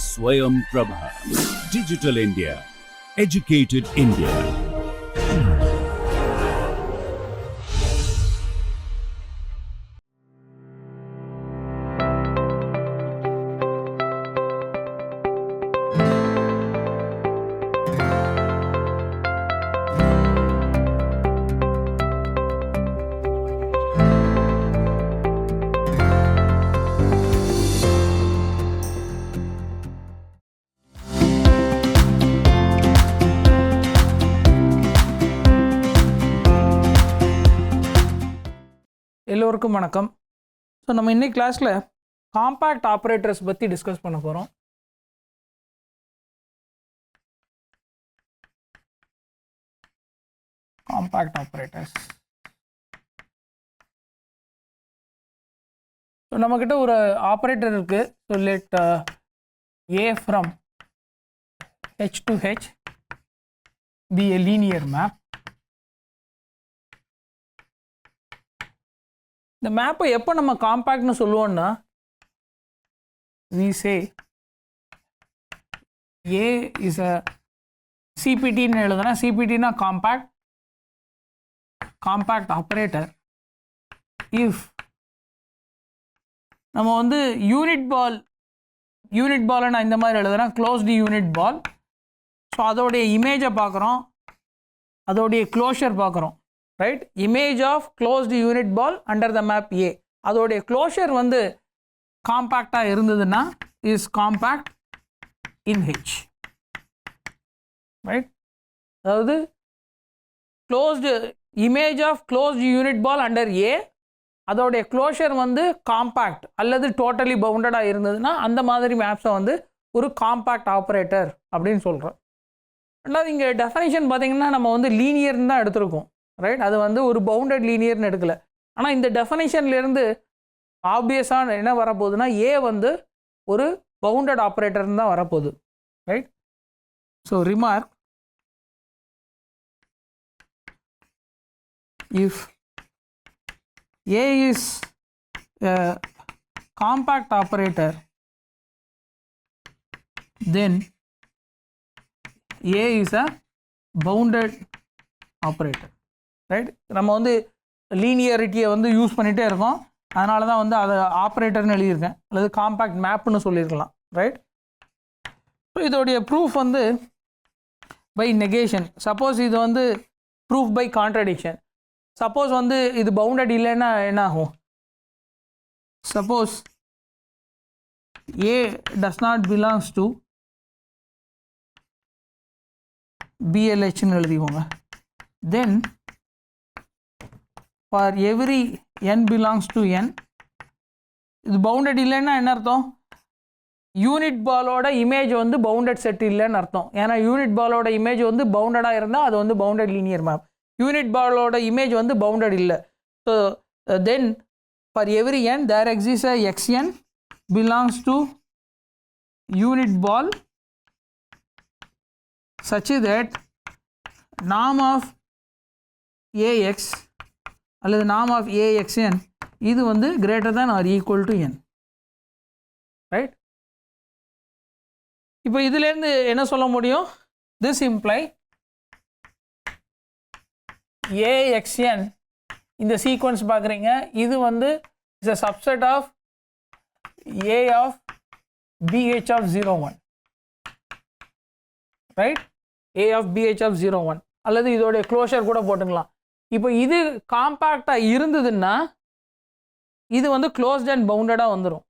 Swayam Prabha. Digital India. Educated India. எல்லோருக்கும் வணக்கம். So நம்ம இன்னைக்கு கிளாஸில் காம்பேக்ட் ஆப்ரேட்டர்ஸ் பற்றி டிஸ்கஸ் பண்ண போகிறோம். Compact operators. ஸோ நம்மக்கிட்ட ஒரு ஆப்ரேட்டர் இருக்குது. So let A from H to H be a linear map. இந்த மேப்பை எப்போ நம்ம காம்பேக்ட்னு சொல்லுவோம்னா, we say A is a CPTன்னு எழுதுனா, CPTனா காம்பேக்ட் ஆப்ரேட்டர். இஃப் நம்ம வந்து யூனிட் பாலை நான் இந்த மாதிரி எழுதுறேன், க்ளோஸ்டு யூனிட் பால். ஸோ அதோடைய இமேஜை பார்க்குறோம், அதோடைய க்ளோஷர் பார்க்குறோம். Right, image of closed unit ball under the map A. அதோடைய க்ளோஷர் வந்து காம்பேக்டாக இருந்ததுன்னா is compact in H. Right, அதாவது closed image of closed unit ball under A, அதோடைய க்ளோஷர் வந்து காம்பேக்ட் அல்லது டோட்டலி பவுண்டடாக இருந்ததுன்னா அந்த மாதிரி மேப்ஸை வந்து ஒரு காம்பேக்ட் ஆப்ரேட்டர் அப்படின்னு சொல்கிறோம். ரெண்டாவது இங்கே டெஃபனிஷன் பார்த்திங்கன்னா நம்ம வந்து லீனியர்னு தான் எடுத்திருக்கோம். ரைட், அது வந்து ஒரு பவுண்டட் லீனியர்னு எடுக்கல. ஆனால் இந்த டெஃபனிஷன்லேருந்து ஆப்வியஸாக என்ன வரப்போகுதுன்னா, ஏ வந்து ஒரு பவுண்டட் ஆப்ரேட்டர்னு தான் வரப்போகுது. Right, so remark, if A is a compact operator, then A is a bounded operator. Right, நம்ம வந்து லீனியரிட்டியை வந்து யூஸ் பண்ணிகிட்டே இருக்கோம், அதனால தான் வந்து அதை ஆப்ரேட்டர்னு எழுதியிருக்கேன், அல்லது காம்பேக்ட் மேப்னு சொல்லியிருக்கலாம். ரைட், ஸோ இதோடைய ப்ரூஃப் வந்து பை நெகேஷன். சப்போஸ் இது வந்து ப்ரூஃப் பை கான்ட்ரடிக்ஷன். சப்போஸ் வந்து இது பவுண்டட் இல்லைன்னா என்ன ஆகும்? Suppose A does not belongs to BLHன்னு எழுதிக்கோங்க. Then for every n belongs to n, இது பவுண்டட் இல்லைன்னா என்ன அர்த்தம்? யூனிட் பாலோட இமேஜ் வந்து பவுண்டட் செட் இல்லைன்னு அர்த்தம். ஏன்னா யூனிட் பாலோட இமேஜ் வந்து பவுண்டடாக இருந்தால் அது வந்து பவுண்டட் லீனியர் மேப். யூனிட் பாலோட இமேஜ் வந்து பவுண்டட் இல்லை. So then for every n there exists a xn belongs to unit ball such that norm of ax அல்லது norm of axn இது வந்து greater than or equal to n. Right, இப்போ இதுலேருந்து என்ன சொல்ல முடியும்? this imply axn இந்த sequence பார்க்குறீங்க, இது வந்து is a subset of a of bh of 01. Right, a of bh of 01 அல்லது இதோடைய க்ளோஷர் கூட போட்டுக்கலாம். இப்போ இது காம்பேக்டாக இருந்ததுன்னா இது வந்து க்ளோஸ்ட் அண்ட் பவுண்டடாக வந்துடும்.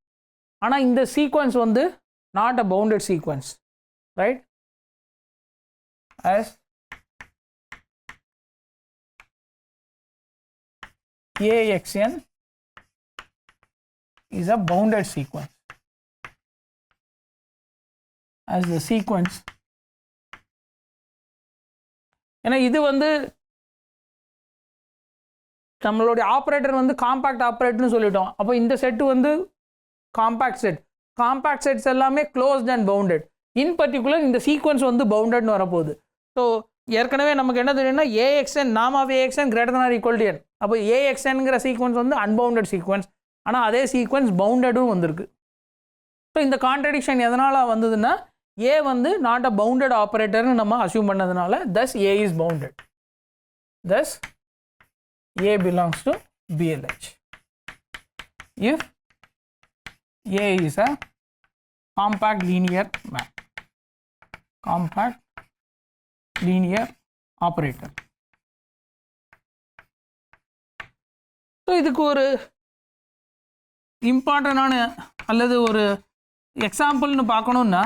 ஆனால் இந்த சீக்வன்ஸ் வந்து not a bounded sequence. Right, as axn is a bounded sequence, as the sequence. ஏன்னா இது வந்து நம்மளுடைய ஆப்ரேட்டர் வந்து காம்பேக்ட் ஆப்ரேட்டர்னு சொல்லிட்டோம். அப்போ இந்த செட்டு வந்து காம்பேக்ட் செட். காம்பேக்ட் செட்ஸ் எல்லாமே closed and bounded. In particular இந்த சீக்வன்ஸ் வந்து பவுண்டட்னு வரப்போகுது. ஸோ ஏற்கனவே நமக்கு என்ன தெரியும்னா AXN norm of AXN greater than or equal to n. அப்போ AXNங்கிற சீக்வன்ஸ் வந்து அன்பவுண்டட் சீக்வன்ஸ். ஆனால் அதே சீக்வன்ஸ் பவுண்டடும் வந்திருக்கு. ஸோ இந்த கான்ட்ரடிக்ஷன் எதனால் வந்ததுன்னா ஏ வந்து நாட் அ பவுண்டட் ஆப்ரேட்டர்னு நம்ம அசியூம் பண்ணதுனால thus A is bounded. thus A belongs to BLH if A is a compact linear map, compact linear operator. So இதுக்கு ஒரு இம்பார்ட்டண்டான அல்லது ஒரு எக்ஸாம்பிள்னு பார்க்கணுன்னா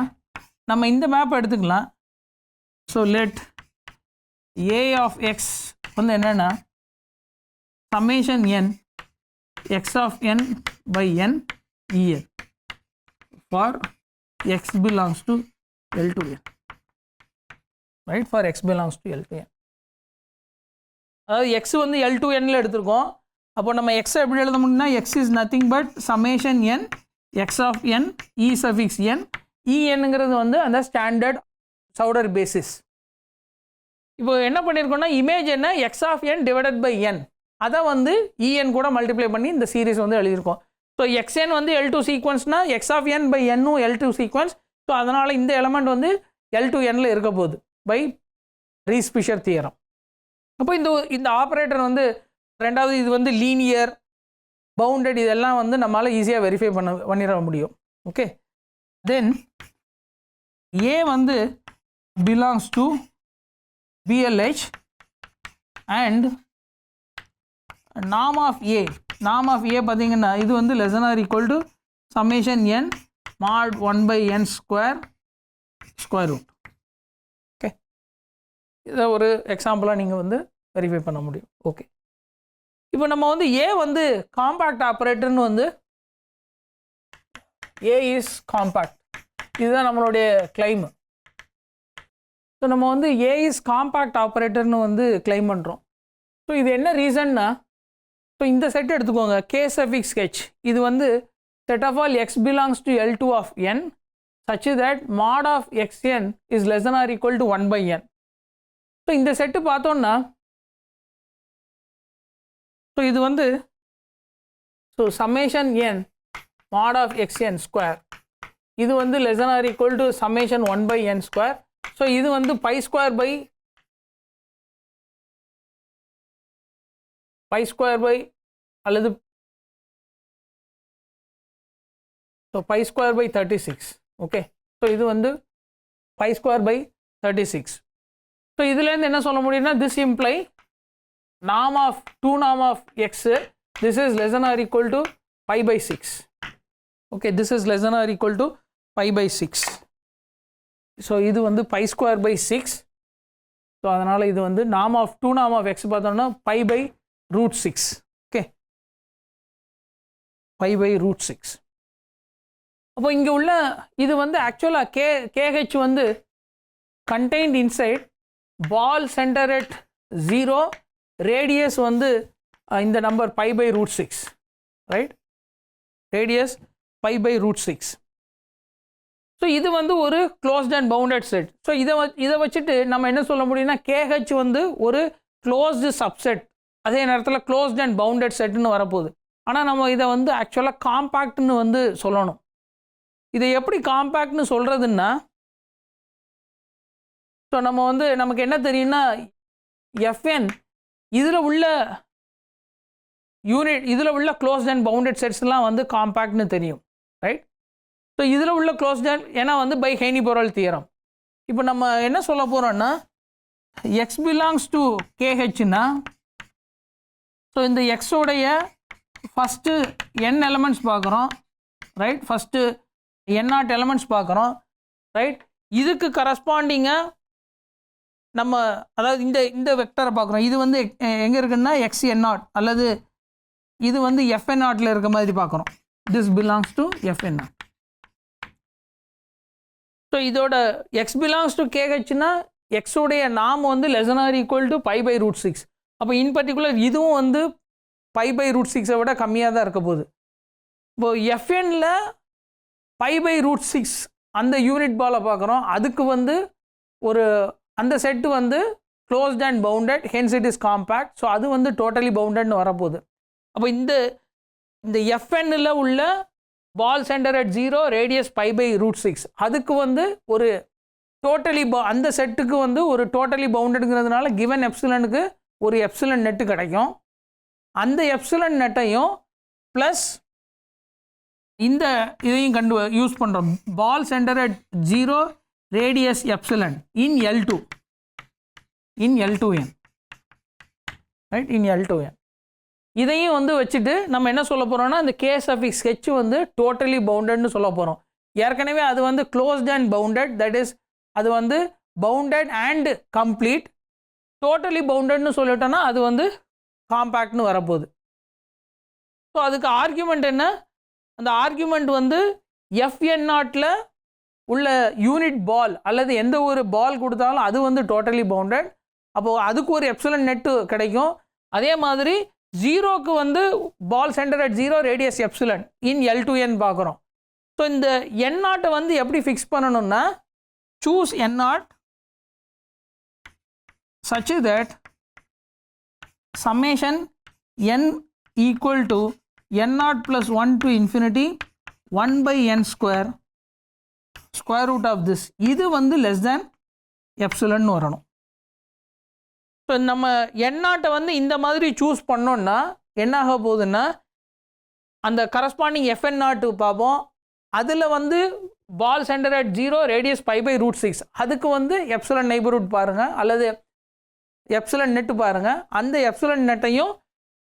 நம்ம இந்த மேப் எடுத்துக்கலாம். So let A of x வந்து என்னென்னா summation n x of n by n en for x belongs to L to n, right? For x belongs to L to n. அதாவது x வந்து L to nல எடுத்திருக்கோம். அப்போ நம்ம x எப்படி எழுத முடியும்னா x is nothing but summation n x of n e suffix n. enங்கிறது வந்து அந்த ஸ்டாண்டர்ட் சவுடர் பேசிஸ். இப்போ என்ன பண்ணியிருக்கோம்னா இமேஜ் என்ன x of n divided by n, அதை வந்து இஎன் கூட மல்டிப்ளை பண்ணி இந்த சீரீஸ் வந்து எழுதியிருக்கோம். ஸோ எக்ஸ்என் வந்து L2 சீக்வன்ஸ்னா எக்ஸ் ஆஃப் என் பை என்னும் L2 சீக்வன்ஸ். ஸோ அதனால் இந்த எலமெண்ட் வந்து L2 n இருக்க போகுது பை ரீஸ்-ஃபிஷர் தியரம். அப்போ இந்த ஆப்ரேட்டர் வந்து ரெண்டாவது இது வந்து லீனியர் பவுண்டட் இதெல்லாம் வந்து நம்மளால் ஈஸியாக வெரிஃபை பண்ணிட முடியும். ஓகே, தென் ஏ வந்து belongs to BLH and norm of A பார்த்தீங்கன்னா இது வந்து less than or equal to summation n mod 1 by n square root. Okay, இதை ஒரு எக்ஸாம்பிளாக நீங்கள் வந்து வெரிஃபை பண்ண முடியும். ஓகே, இப்போ நம்ம வந்து ஏ வந்து காம்பேக்ட் ஆப்ரேட்டர்னு வந்து ஏ இஸ் காம்பேக்ட், இதுதான் நம்மளுடைய கிளைம். ஸோ நம்ம வந்து ஏ இஸ் காம்பேக்ட் ஆப்ரேட்டர்னு வந்து கிளைம் பண்ணுறோம். ஸோ இது என்ன ரீசன்னா, ஸோ இந்த செட் எடுத்துக்கோங்க கே சஃபிக்ஸ் ஹெச், இது வந்து set of all x belongs to L2 of n such that mod of xn is less than or equal to 1 by n. So இந்த செட்டு பார்த்தோன்னா ஸோ இது வந்து so summation n mod of xn square, இது வந்து less than or equal to summation 1 by n square. So இது வந்து pi square by அல்லது so pi square by 36. Okay, so இது வந்து பை ஸ்கொயர் பை 36. ஸோ இதுலேருந்து என்ன சொல்ல முடியும்னா this imply norm of 2 norm of x this is less than or equal to pi by 6. Okay, this is less than or equal to pi by 6. So இது வந்து pi square by 6. So அதனால் இது வந்து norm of 2 norm of x பார்த்தோம்னா pi by root 6. Okay, pi by root 6. அப்போ இங்கே உள்ள இது வந்து ஆக்சுவலாக கேஹெச் வந்து contained inside ball center at 0, radius வந்து இந்த number pi by root 6, right? radius pi by root 6. So இது வந்து ஒரு closed and bounded set. So இதை வச்சுட்டு நம்ம என்ன சொல்ல முடியும்னா கேஹெச் வந்து ஒரு க்ளோஸ்டு சப்செட், அதே நேரத்தில் க்ளோஸ்ட் அண்ட் பவுண்டட் செட்டுன்னு வரப்போகுது. ஆனால் நம்ம இதை வந்து ஆக்சுவலாக காம்பேக்ட்னு வந்து சொல்லணும். இதை எப்படி காம்பேக்ட்னு சொல்கிறதுன்னா ஸோ நம்ம வந்து நமக்கு என்ன தெரியும்னா FN இதில் உள்ள யூனிட் இதில் உள்ள க்ளோஸ்ட் அண்ட் பவுண்டட் செட்ஸ்லாம் வந்து காம்பேக்ட்னு தெரியும், ரைட்? ஸோ இதில் உள்ள க்ளோஸ்ட் அண்ட் ஏன்னா வந்து பை ஹெய்னி-போரல் தியரம். இப்போ நம்ம என்ன சொல்ல போகிறோன்னா எக்ஸ் பிலாங்ஸ் டு கேஹெச்னா ஸோ இந்த எக்ஸோடைய ஃபஸ்ட்டு n எலமெண்ட்ஸ் பார்க்குறோம், ரைட்? ஃபஸ்ட்டு n0 எலமெண்ட்ஸ் பார்க்குறோம், ரைட்? இதுக்கு கரஸ்பாண்டிங்காக நம்ம அதாவது இந்த வெக்டரை பார்க்குறோம். இது வந்து எங்கே இருக்குன்னா xn0 அல்லது இது வந்து FN0 இருக்க மாதிரி பார்க்குறோம். This belongs to FN0. So இதோட x பிலாங்ஸ் டு கேஹெச்னா எக்ஸோடைய நாம் வந்து less than or equal to pi by root 6. அப்போ இன் பர்டிகுலர் இதுவும் வந்து pi by root 6 விட கம்மியாக தான் இருக்க போகுது. இப்போது FNல pi by root 6 அந்த யூனிட் பாலை பார்க்குறோம். அதுக்கு வந்து ஒரு அந்த செட்டு வந்து closed and bounded, hence it is compact. So அது வந்து டோட்டலி பவுண்டட்னு வரப்போகுது. அப்போ இந்த fnல உள்ள பால் சென்டர் அட் 0 ரேடியஸ் π/√6 அதுக்கு வந்து ஒரு டோட்டலி அந்த செட்டுக்கு வந்து ஒரு டோட்டலி பவுண்டடுங்கிறதுனால கிவன் எப்சிலனுக்கு ஒரு எப்சிலன் நெட்டு கிடைக்கும். அந்த எப்சிலன் நெட்டையும் ப்ளஸ் இந்த இதையும் யூஸ் பண்ணுறோம். Ball center at 0 radius epsilon in L2n right, in L2n இதையும் வந்து வச்சுட்டு நம்ம என்ன சொல்ல போகிறோம்னா இந்த கே சஃபிக்ஸ் ஹெச் வந்து டோட்டலி பவுண்டட்னு சொல்ல போகிறோம். ஏற்கனவே அது வந்து closed and bounded, that is அது வந்து பவுண்டட் அண்ட் கம்ப்ளீட். டோட்டலி பவுண்டட்னு சொல்லிட்டோன்னா அது வந்து காம்பேக்ட்னு வரப்போகுது. ஸோ அதுக்கு ஆர்கியூமெண்ட் என்ன? அந்த ஆர்கியூமெண்ட் வந்து FN0ல உள்ள யூனிட் பால் அல்லது எந்த ஒரு பால் கொடுத்தாலும் அது வந்து டோட்டலி பவுண்டட். அப்போது அதுக்கு ஒரு எப்சிலன் நெட்டு கிடைக்கும். அதே மாதிரி 0க்கு வந்து ball center at 0 radius epsilon in L2n பார்க்குறோம். ஸோ இந்த N0 வந்து எப்படி ஃபிக்ஸ் பண்ணணும்னா choose N0 such that summation n equal to N0 plus 1 to infinity 1/n square root of this. இது வந்து less than epsilon வரணும். ஸோ நம்ம N0 வந்து இந்த மாதிரி சூஸ் பண்ணோன்னா என்ன ஆக போகுதுன்னா அந்த கரஸ்பாண்டிங் FN0 பார்ப்போம். அதில் வந்து பால் சென்டர் அட் 0 ரேடியஸ் π/√6 அதுக்கு வந்து எப்சிலன் நெய்பர்ஹுட் பாருங்கள் அல்லது எப்சிலன் நெட்டு பாருங்கள். அந்த எப்சிலன் நெட்டையும்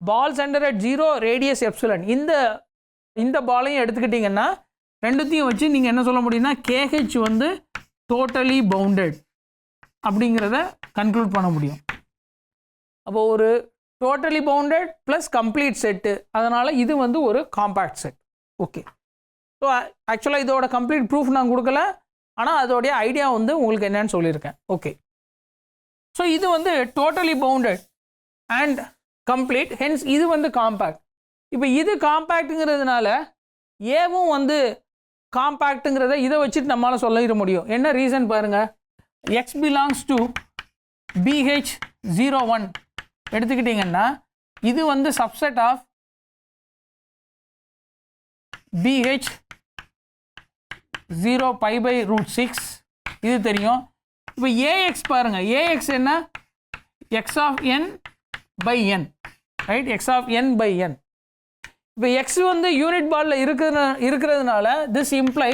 ball center at 0 radius epsilon இந்த பாலையும் எடுத்துக்கிட்டிங்கன்னா ரெண்டுத்தையும் வச்சு நீங்கள் என்ன சொல்ல முடியும்னா KH வந்து டோட்டலி பவுண்டட் அப்படிங்கிறத கன்க்ளூட் பண்ண முடியும். அப்போது ஒரு totally bounded plus complete set, அதனால் இது வந்து ஒரு காம்பேக்ட் செட். ஓகே, ஸோ ஆக்சுவலாக இதோட கம்ப்ளீட் ப்ரூஃப் நான் கொடுக்கல, ஆனால் அதோடைய ஐடியா வந்து உங்களுக்கு என்னன்னு சொல்லியிருக்கேன். ஓகே, ஸோ இது வந்து totally bounded and complete, hence இது வந்து காம்பேக்ட். இப்போ இது காம்பேக்ட்டுங்கிறதுனால ஏவும் வந்து காம்பேக்ட்டுங்கிறத இதை வச்சுட்டு நம்மளால் சொல்லிட முடியும். என்ன ரீசன் பாருங்கள், x பிலாங்ஸ் டு BH01 எடுத்துக்கிட்டிங்கன்னா இது வந்து சப்செட் ஆஃப் BH0 π/√6 இது தெரியும். இப்போ AX பாருங்கள், AX என்ன x of n by n, right, x of n by n. இப்போ x வந்து யூனிட் பாலில் இருக்கிறதுனால this imply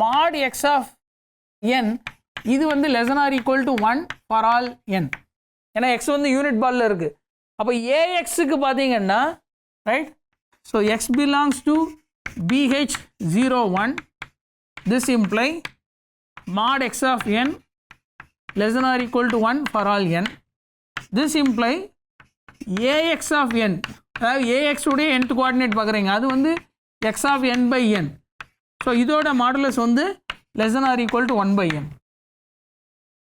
mod x of n இது வந்து less than or equal to 1 for all n. ஏன்னா x வந்து யூனிட் பாலில் இருக்குது. அப்போ AXக்கு பார்த்தீங்கன்னா right, so x belongs to BH01, this imply mod x of n less than or equal to 1 for all n. This imply AX of n, அதாவது AX உடைய nth coordinate பார்க்குறீங்க, அது வந்து x of n by n. So இதோட modulus வந்து less than or equal to 1/n,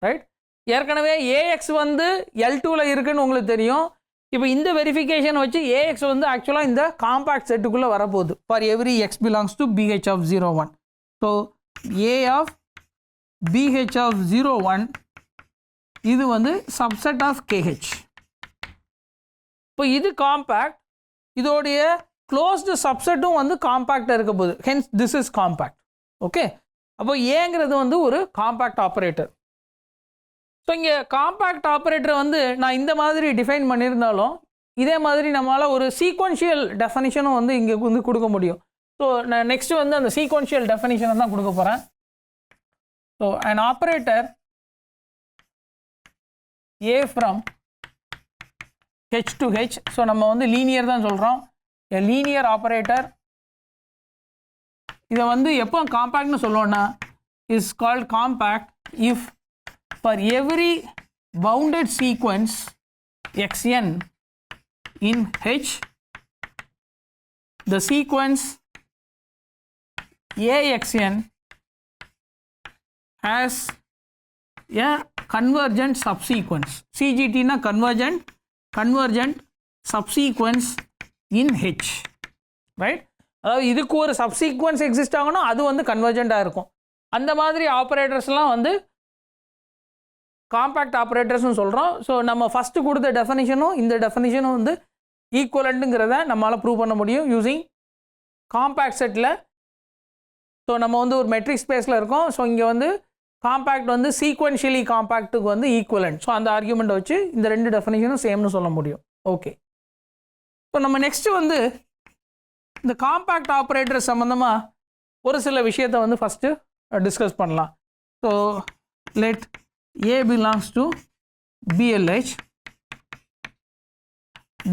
right. ஏற்கனவே AX வந்து L2ல இருக்குன்னு உங்களுக்கு தெரியும். இப்போ இந்த வெரிஃபிகேஷன் வச்சு AX வந்து ஆக்சுவலாக இந்த காம்பேக்ட் செட்டுக்குள்ளே வரப்போகுது for every x belongs to BH of 01. So A of BH of 01 இது வந்து சப்செட் ஆஃப் KH. இப்போ இது காம்பேக்ட், இதோடைய க்ளோஸ்டு சப்செட்டும் வந்து காம்பேக்டாக இருக்க போகுது, hence this is compact. Okay, அப்போ ஏங்கிறது வந்து ஒரு காம்பேக்ட் ஆப்ரேட்டர். ஸோ இங்கே காம்பேக்ட் ஆப்ரேட்டரை வந்து நான் இந்த மாதிரி டிஃபைன் பண்ணியிருந்தாலும் இதே மாதிரி நம்மளால் ஒரு சீக்வன்ஷியல் டெஃபனிஷனும் வந்து இங்கே வந்து கொடுக்க முடியும். ஸோ நான் நெக்ஸ்ட்டு வந்து அந்த சீக்வன்ஷியல் டெஃபனிஷனை தான் கொடுக்க போகிறேன். So an operator A from H to H, so நம்ம வந்து லீனியர் தான் சொல்கிறோம், a linear operator. இதை வந்து எப்போ காம்பேக்ட்னு சொல்லுவோன்னா is called compact if for every bounded sequence xn in H, the sequence AXN has a convergent subsequence. CGT na convergent subsequence in H, right. அதாவது இதுக்கு ஒரு சப்சீக்வன்ஸ் எக்ஸிஸ்ட் ஆகணும், அது வந்து கன்வர்ஜெண்ட்டாக இருக்கும். அந்த மாதிரி ஆப்ரேட்டர்ஸ்லாம் வந்து காம்பேக்ட் ஆப்ரேட்டர்ஸ்னு சொல்கிறோம். ஸோ நம்ம ஃபஸ்ட்டு கொடுத்த டெஃபனிஷனும் இந்த டெஃபனிஷனும் வந்து ஈக்குவலண்ட்டுங்கிறத நம்மளால் ப்ரூவ் பண்ண முடியும் யூஸிங் காம்பேக்ட் செட்டில் ஸோ நம்ம வந்து ஒரு மெட்ரிக் ஸ்பேஸில் இருக்கோம். ஸோ இங்கே வந்து காம்பேக்ட் வந்து சீக்வென்ஷியலி காம்பேக்ட்டுக்கு வந்து ஈக்குவலண்ட். ஸோ அந்த ஆர்குமெண்ட்டை வச்சு இந்த ரெண்டு டெஃபினேஷனும் சேம்னு சொல்ல முடியும். ஓகே, ஸோ நம்ம நெக்ஸ்ட்டு வந்து இந்த காம்பேக்ட் ஆப்ரேட்டர் சம்மந்தமாக ஒரு சில விஷயத்தை வந்து ஃபஸ்ட்டு டிஸ்கஸ் பண்ணலாம். So let A belongs to BLH,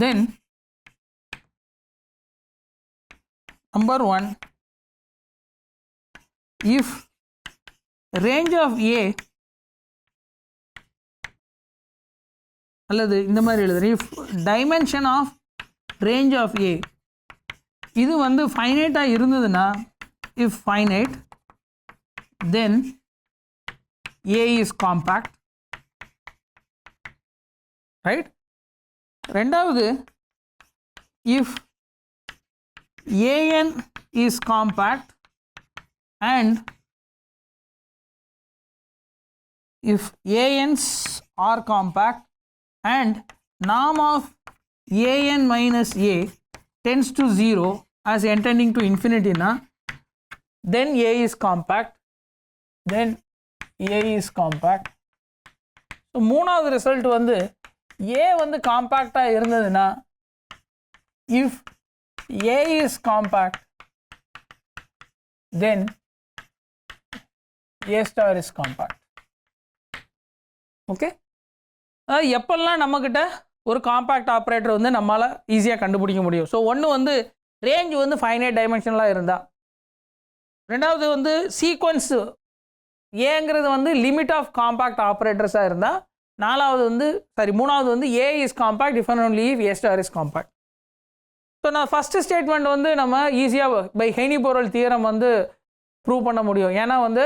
then number 1, if range of A அல்லது இந்த மாதிரி எழுதுறேன், if dimension of range of A இது வந்து ஃபைனைட்டாக இருந்ததுன்னா, if finite then A is compact, right? ரெண்டாவது, if AN is compact and if ANs are compact and norm of AN minus A tends to 0 as n tending to infinity na, then A is compact, then A is compact. So மூணாவது result வந்து A வந்து காம்பேக்டாக இருந்ததுன்னா, if A is compact then A star is compact. Okay, அதாவது எப்பெல்லாம் நம்மக்கிட்ட ஒரு compact operator வந்து நம்மளால் ஈஸியாக கண்டுபிடிக்க முடியும். ஸோ ஒன்று வந்து ரேஞ்ச் வந்து ஃபைனைட் டைமென்ஷனலாக இருந்தால், ரெண்டாவது வந்து சீக்வன்ஸ் ஏங்கிறது வந்து லிமிட் ஆஃப் காம்பேக்ட் ஆப்ரேட்டர்ஸாக இருந்தால், மூணாவது வந்து A is compact if and only if A star is compact. So நான் ஃபஸ்ட்டு ஸ்டேட்மெண்ட் வந்து நம்ம ஈஸியாக பை ஹெய்னி-போரெல் தியரம் வந்து ப்ரூவ் பண்ண முடியும். ஏன்னா வந்து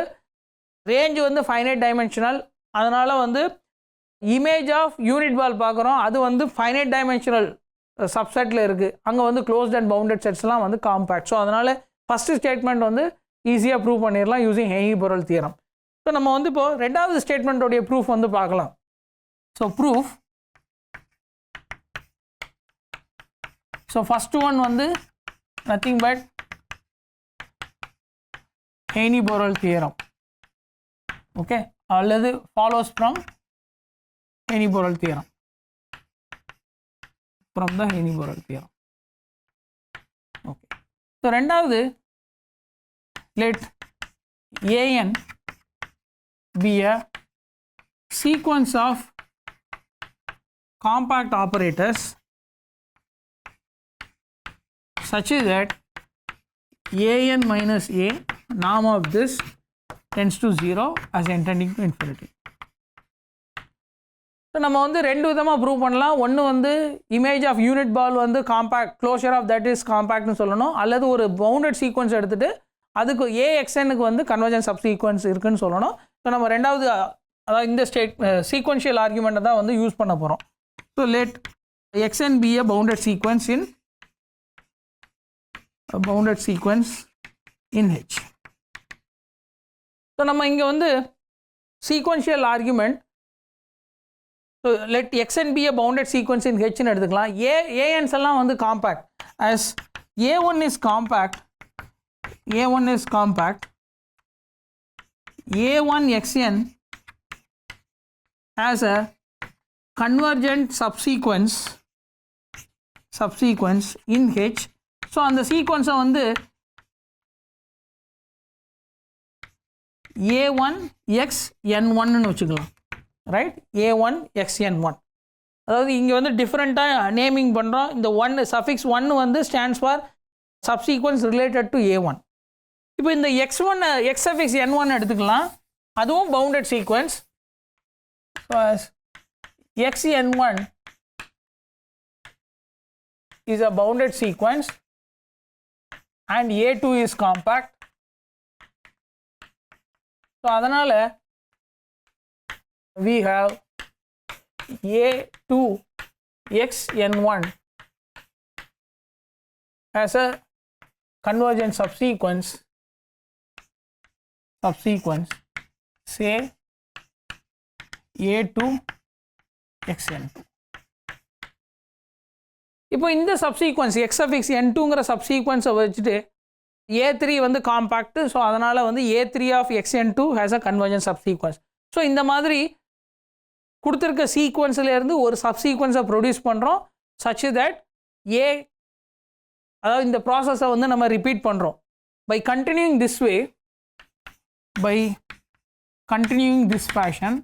ரேஞ்ச் வந்து ஃபைனைட் டைமென்ஷனல், அதனால் வந்து இமேஜ் ஆஃப் யூனிட் பால் பார்க்குறோம், அது வந்து ஃபைனைட் டைமென்ஷனல் சப்செட்டில் இருக்குது. அங்கே வந்து க்ளோஸ்ட் அண்ட் பவுண்டட் செட்ஸ்லாம் வந்து காம்பேக்ட். ஸோ அதனால் ஃபஸ்ட்டு ஸ்டேட்மெண்ட் வந்து ஈஸியாக ப்ரூவ் பண்ணிடலாம் யூஸிங் ஹெய்னி-போரெல் தியரம். ஸோ நம்ம வந்து இப்போது ரெண்டாவது ஸ்டேட்மெண்ட்டோடைய ப்ரூஃப் வந்து பார்க்கலாம். So proof, so first one வந்து nothing but Heine Borel theorem. Okay, அல்லது follows from Heine Borel theorem, from the Heine Borel theorem. Okay, so ரெண்டாவது, let AN be a sequence of compact operators such that AN minus A norm of this tends to 0 as n tending to infinity. So நம்ம வந்து ரெண்டு விதமாக prove பண்ணலாம். ஒன்று வந்து image of unit ball வந்து compact, closure of that is காம்பேக்ட்னு சொல்லணும். அல்லது ஒரு பவுண்டட் சீக்வன்ஸ் எடுத்துகிட்டு அதுக்கு AXNக்கு வந்து கன்வர்ஜென்ஸ் சப் சீக்வன்ஸ் இருக்குன்னு சொல்லணும். ஸோ நம்ம ரெண்டாவது, அதாவது இந்த சீக்வன்ஷியல் ஆர்குமெண்ட்டை தான் வந்து யூஸ் பண்ண போகிறோம். So let XN be a bounded sequence in H. So நம்ம இங்கே வந்து sequential argument, so let XN be a bounded sequence in Hன்னு எடுத்துக்கலாம். ANs எல்லாம் வந்து compact, as A1 is compact, A1XN has a convergent subsequence in H. So அந்த சீக்வன்ஸை வந்து A1XN1ன்னு வச்சுக்கலாம், right? A1XN1. அதாவது இங்கே வந்து டிஃப்ரெண்ட்டாக நேமிங் பண்ணுறோம். இந்த சஃபிக்ஸ் 1 வந்து stands for subsequence related to A1. இப்போ இந்த X சஃபிக்ஸ் N1 எடுத்துக்கலாம், அதுவும் bounded sequence. XN1 is a bounded sequence and A2 is compact. So அதனால we have A2XN1 as a convergent subsequence, say A2XN2. இப்போ இந்த subsequence X suffix N2ங்கிற சப்சீக்வன்ஸை வச்சுட்டு A3 வந்து காம்பேக்ட். ஸோ அதனால் வந்து A3 of xn2 has a convergent subsequence. So இந்த மாதிரி கொடுத்துருக்க சீக்வன்ஸ்லேருந்து ஒரு சப்சீக்வன்ஸை ப்ரொடியூஸ் பண்ணுறோம் such that A, அதாவது இந்த ப்ராசஸை வந்து நம்ம ரிப்பீட் பண்ணுறோம். By continuing this way, by continuing this fashion,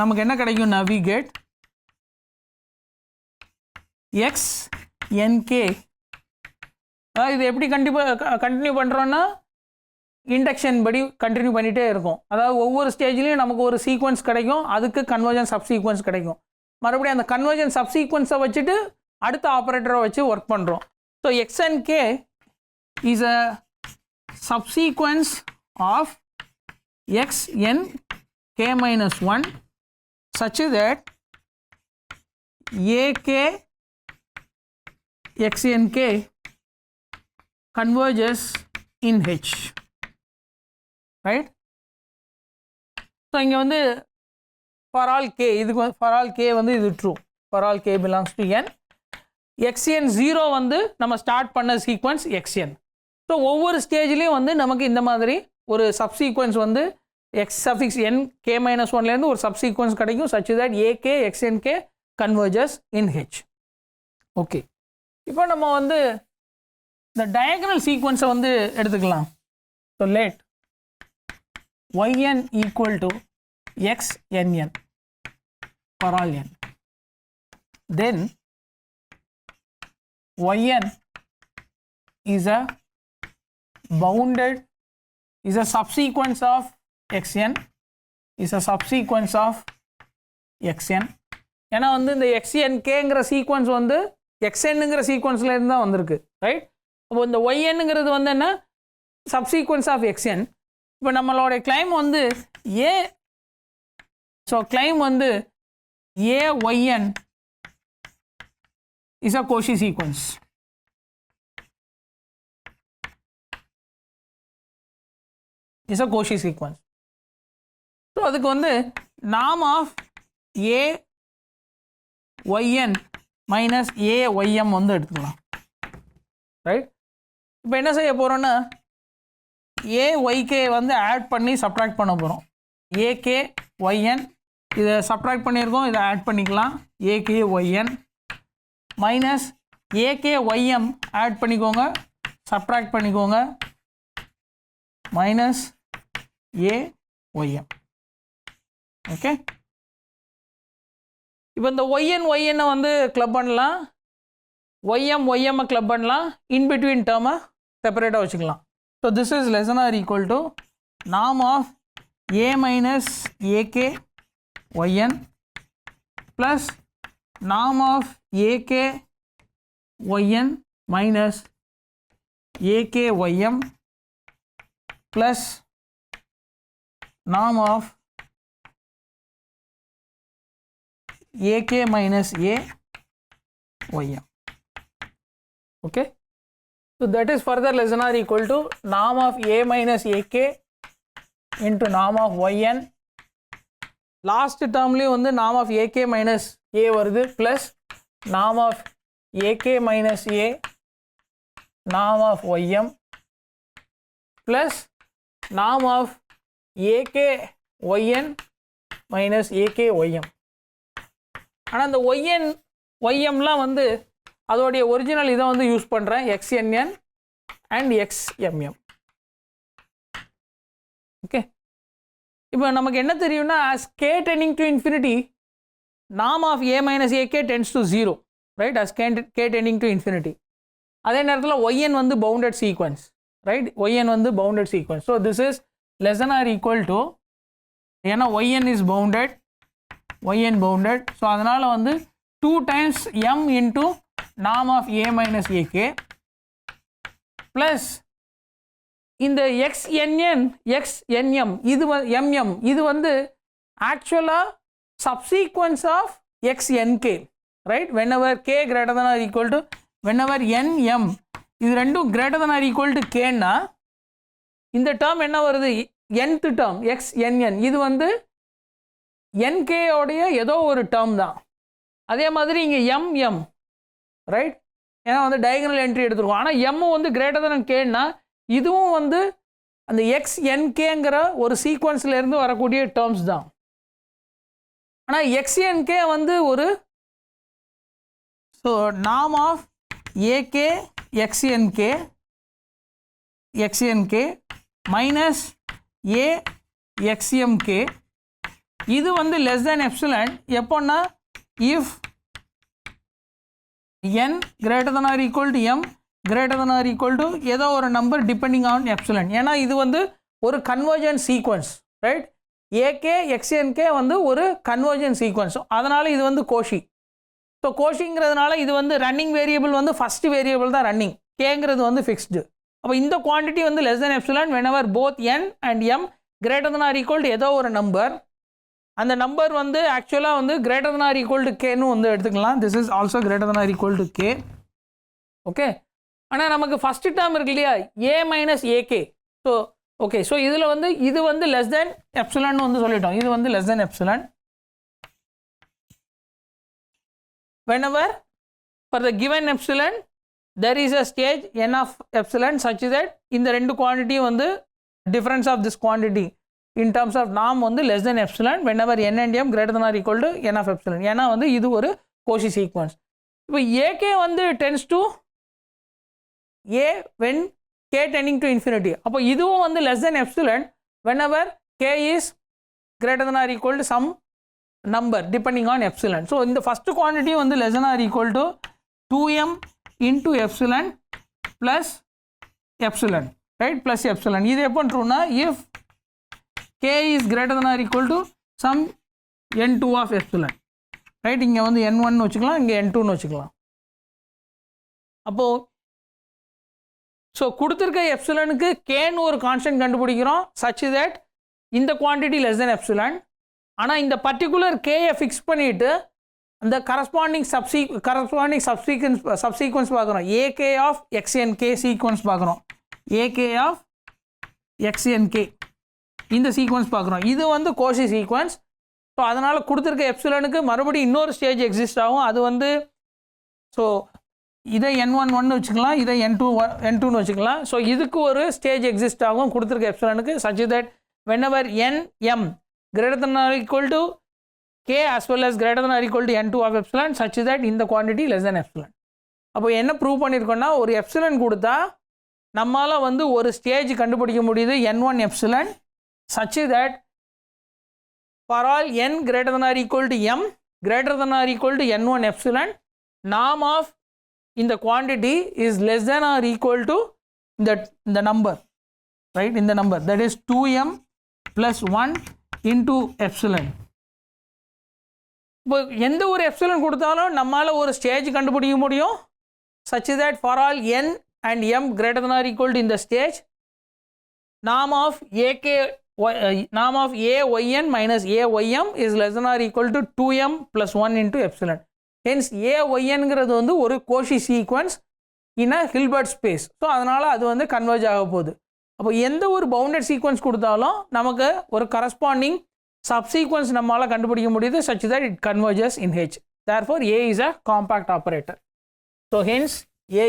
நமக்கு என்ன கிடைக்கும்? navigate x nk. அதாவது இது எப்படி கண்டினியூ பண்ணுறோன்னா இண்டக்ஷன் படி கண்டினியூ பண்ணிகிட்டே இருக்கும். அதாவது ஒவ்வொரு ஸ்டேஜ்லேயும் நமக்கு ஒரு சீக்வன்ஸ் கிடைக்கும், அதுக்கு கன்வர்ஜன் சப்சீக்வன்ஸ் கிடைக்கும். மறுபடியும் அந்த கன்வர்ஜன் சப்சீக்வன்ஸை வச்சுட்டு அடுத்த ஆப்ரேட்டரை வச்சு ஒர்க் பண்ணுறோம். So xnk is a subsequence of xnk minus 1 such that ak xnk converges in H, right? So இங்கே வந்து for all k, இதுக்கு for all k வந்து இது true, for all k belongs to n. xn 0 வந்து நம்ம start பண்ண sequence xn. So ஒவ்வொரு ஸ்டேஜ்லேயும் வந்து நமக்கு இந்த மாதிரி ஒரு சப்சீக்வன்ஸ் வந்து x suffix n k minus 1லேருந்து ஒரு சப்சீக்வன்ஸ் கிடைக்கும் such that ak xnk converges in H. Okay, இப்போ நம்ம வந்து இந்த டயகனல் சீக்வன்ஸை வந்து எடுத்துக்கலாம். So let yn equal to xnn for all n, then yn is a bounded, is a subsequence of xn, is a subsequence of xn. ஏன்னா வந்து இந்த xnkங்கிற sequence வந்து xnங்கிற சீக்வன்ஸ்லேருந்து தான் வந்திருக்கு, ரைட்? அப்போ இந்த ynங்கிறது வந்து என்ன? Subsequence of xn. இப்போ நம்மளோட கிளைம் வந்து ஏ, ஸோ கிளைம் வந்து ayn is a Cauchy sequence. Is a Cauchy sequence. So அதுக்கு வந்து நாம் ஆஃப் ayn மைனஸ் aym வந்து எடுத்துக்கலாம், ரைட்? இப்போ என்ன செய்ய போகிறோன்னா ayk வந்து ஆட் பண்ணி சப்ட்ராக்ட் பண்ண போகிறோம். akyn இதை சப்ட்ராக்ட் பண்ணியிருக்கோம், இதை ஆட் பண்ணிக்கலாம். akyn மைனஸ் akaym ஆட் பண்ணிக்கோங்க, சப்ட்ராக்ட் பண்ணிக்கோங்க, மைனஸ் aym. ஓகே, இப்போ இந்த yn வந்து கிளப் பண்ணலாம், ym கிளப் பண்ணலாம், இன்பிட்வீன் டேர்மை செப்பரேட்டாக வச்சுக்கலாம். So this is less than or equal to norm of a minus ak yn plus norm of ak yn minus ak ym plus norm of ak minus a ym. Okay, so that is further less than or equal to norm of a minus ak into norm of yn. Last டேர்ம்லேயும் வந்து norm of ak minus a வருது, plus norm of ak minus a norm of ym plus norm of ak yn minus ak ym. ஆனால் இந்த ymலாம் வந்து அதோடைய original இதை வந்து use பண்ணுறேன், xnn and xmm. ஓகே, இப்போ நமக்கு என்ன தெரியும்னா as k tending to infinity norm of a minus ak tends to 0, right? As k tending to infinity. அதே நேரத்தில் yn வந்து பவுண்டட் சீக்வன்ஸ், ரைட்? yn வந்து bounded sequence. So this is less than or equal to, ஏன்னா yn is bounded, yn bounded. So அதனால் வந்து 2 times m into norm of a minus ak plus இந்த xnn xnm இது mm இது வந்து ஆக்சுவலாக subsequence of xnk, right? whenever k greater than or equal to, whenever nm இது ரெண்டும் greater than or equal to k னா இந்த term என்ன வருது? nth டேர்ம் xnn இது வந்து என்கே உடைய ஏதோ ஒரு டேர்ம் தான். அதே மாதிரி இங்கே எம் ரைட், ஏன்னா வந்து டயகனல் என்ட்ரி எடுத்துருக்கோம். ஆனால் எம் வந்து கிரேட்டர் தென் கேன்னா இதுவும் வந்து அந்த எக்ஸ் என்கேங்கிற ஒரு சீக்வன்ஸ்லேருந்து வரக்கூடிய டேர்ம்ஸ் தான். ஆனால் எக்ஸ்என்கே வந்து ஒரு ஸோ நாம் of A k x n k minus A x m k இது வந்து லெஸ் தேன் எப்சிலன் எப்போன்னா if n greater than or equal to m greater than or equal to ஏதோ ஒரு நம்பர் டிபெண்டிங் ஆன் எப்சிலன். ஏன்னா இது வந்து ஒரு கன்வர்ஜன் சீக்வன்ஸ் ரைட். ஏகே எக்ஸ்என்கே வந்து ஒரு கன்வர்ஜன் சீக்வன்ஸ், அதனால் இது வந்து கோஷி. ஸோ கோஷிங்கிறதுனால இது வந்து ரன்னிங் வேரியபிள் வந்து ஃபஸ்ட்டு வேரியபிள் தான் ரன்னிங், கேங்கிறது வந்து ஃபிக்ஸ்டு. அப்போ இந்த குவான்டிட்டி வந்து less than epsilon whenever both n and m greater than or equal to ஏதோ ஒரு நம்பர். அந்த நம்பர் வந்து ஆக்சுவலாக வந்து greater than or equal to கேன்னு வந்து எடுத்துக்கலாம். This is also greater than or equal to K. Okay, ஆனால் நமக்கு ஃபஸ்ட்டு டேர்ம் இருக்கு இல்லையா A minus A k. So okay, so இதில் வந்து இது வந்து லெஸ் தென் எப்சிலன் வந்து சொல்லிட்டோம். இது வந்து less than epsilon whenever for the given epsilon there is a stage n of epsilon such that இந்த ரெண்டு குவான்டிட்டி வந்து difference of this quantity in terms of norm வந்து less than epsilon whenever n and m greater than or equal to n of epsilon. ஏன்னா வந்து இது ஒரு Kosi sequence. இப்போ AK வந்து tends to a when k tending to infinity. அப்போ இதுவும் வந்து less than epsilon whenever k is greater than or equal to some number depending on epsilon. So இந்த first quantity வந்து less than or equal to 2m into epsilon plus epsilon right, plus epsilon. இது எப்போ ட்ரூனா if k is greater than or equal to some n2 of epsilon right. இங்கே வந்து n1 வச்சுக்கலாம், இங்கே n2 வச்சுக்கலாம். அப்போது ஸோ கொடுத்துருக்க எப்சிலனுக்கு கேன்னு ஒரு கான்ஸ்டன்ட் கண்டுபிடிக்கிறோம் such that இந்த குவான்டிட்டி less than epsilon. ஆனால் இந்த பர்டிகுலர் கேயை ஃபிக்ஸ் பண்ணிவிட்டு அந்த கரஸ்பாண்டிங் சப்சீக்வன்ஸ் பார்க்குறோம். ஏகே ஆஃப் எக்ஸ்என்கே சீக்வன்ஸ் பார்க்குறோம். ஏகே ஆஃப் எக்ஸ்என்கே இந்த சீக்வன்ஸ் பார்க்குறோம். இது வந்து கோஷி சீக்வன்ஸ். ஸோ அதனால் கொடுத்துருக்க எப்சிலனுக்கு மறுபடியும் இன்னொரு ஸ்டேஜ் எக்ஸிஸ்ட் ஆகும். அது வந்து ஸோ இதை n1 வச்சுக்கலாம், இதை n2 வச்சுக்கலாம். ஸோ இதுக்கு ஒரு ஸ்டேஜ் எக்ஸிஸ்ட் ஆகும் கொடுத்துருக்க எப்சிலனுக்கு such that whenever n m greater than or equal to k as well as greater than or equal to n2 of epsilon such that இந்த quantity less than epsilon. அப்போ என்ன prove பண்ணியிருக்கோன்னா ஒரு epsilon கொடுத்தா நம்மளால் வந்து ஒரு ஸ்டேஜ் கண்டுபிடிக்க முடியுது n1 epsilon such that for all n greater than or equal to m greater than or equal to n1 epsilon norm of இந்த quantity is less than or equal to the number right, in the number that is 2m plus 1 into epsilon. இப்போ எந்த ஒரு epsilon கொடுத்தாலும் நம்மளால் ஒரு stage கண்டுபிடிக்க முடியும் such that for all n and m greater than or equal to in the stage norm of norm of ayn minus aym is less than or equal to 2m plus 1 into epsilon. Hence aynங்கிறது வந்து ஒரு Kosi sequence in a Hilbert space. So அதனால் அது வந்து converge ஆக போகுது. அப்போ எந்த ஒரு பவுண்டட் சீக்வன்ஸ் கொடுத்தாலும் நமக்கு ஒரு கரஸ்பாண்டிங் சப்சீக்வன்ஸ் நம்மளால் கண்டுபிடிக்க முடியுது such that it converges in H. Therefore A is a compact operator. So hence A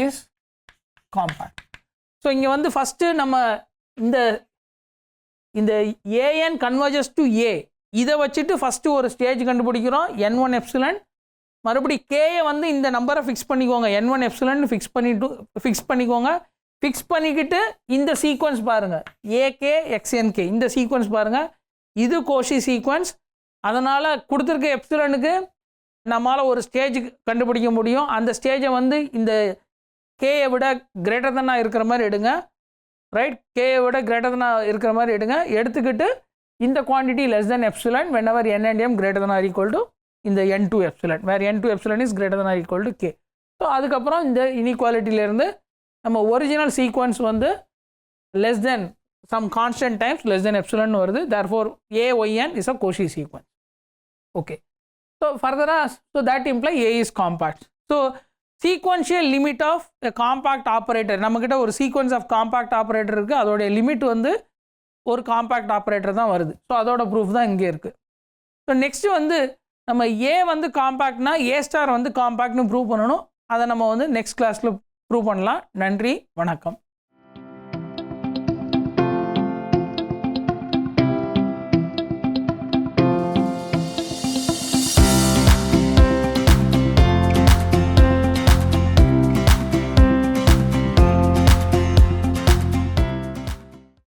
is compact. So இங்கே வந்து ஃபஸ்ட்டு நம்ம இந்த an converges to A இதை வச்சுட்டு ஃபஸ்ட்டு ஒரு ஸ்டேஜ் கண்டுபிடிக்கிறோம் n1 epsilon. மறுபடி கேயை வந்து இந்த நம்பரை ஃபிக்ஸ் பண்ணிக்கோங்க n1 epsilon ஃபிக்ஸ் பண்ணிக்கோங்க. ஃபிக்ஸ் பண்ணிக்கிட்டு இந்த சீக்வன்ஸ் பாருங்கள் ஏகே எக்ஸ்என்கே இந்த சீக்வன்ஸ் பாருங்கள், இது கோஷி சீக்வன்ஸ். அதனால் கொடுத்துருக்க எப்சிலனுக்கு நம்மளால் ஒரு ஸ்டேஜ் கண்டுபிடிக்க முடியும். அந்த ஸ்டேஜை வந்து இந்த கேயை விட கிரேட்டர் தன்னாக இருக்கிற மாதிரி எடுங்க ரைட். கேயை விட கிரேட்டர் தன்னாக இருக்கிற மாதிரி எடுத்துக்கிட்டு இந்த quantity less than epsilon whenever n and m greater than or equal to இந்த n2 epsilon where n2 epsilon is greater than or equal to k. So அதுக்கப்புறம் இந்த இன்இக்வாலிட்டியிலேருந்து நம்ம ஒரிஜினல் சீக்வன்ஸ் வந்து less than some constant times less than epsilon வருது. therefore ayn is a Cauchy sequence. Okay, so further so that implies A is compact. So sequential limit of a compact operator, நம்மக்கிட்ட ஒரு sequence of compact operator இருக்குது, அதோடைய limit வந்து ஒரு compact operator தான் வருது. So அதோட ப்ரூஃப் தான் இங்கே இருக்குது. ஸோ நெக்ஸ்ட்டு வந்து நம்ம ஏ வந்து காம்பேக்ட்னா ஏ ஸ்டார் வந்து காம்பேக்ட்னு ப்ரூவ் பண்ணணும். அதை நம்ம வந்து நெக்ஸ்ட் கிளாஸில் ப்ரூவ் பண்ணலாம். நன்றி, வணக்கம்.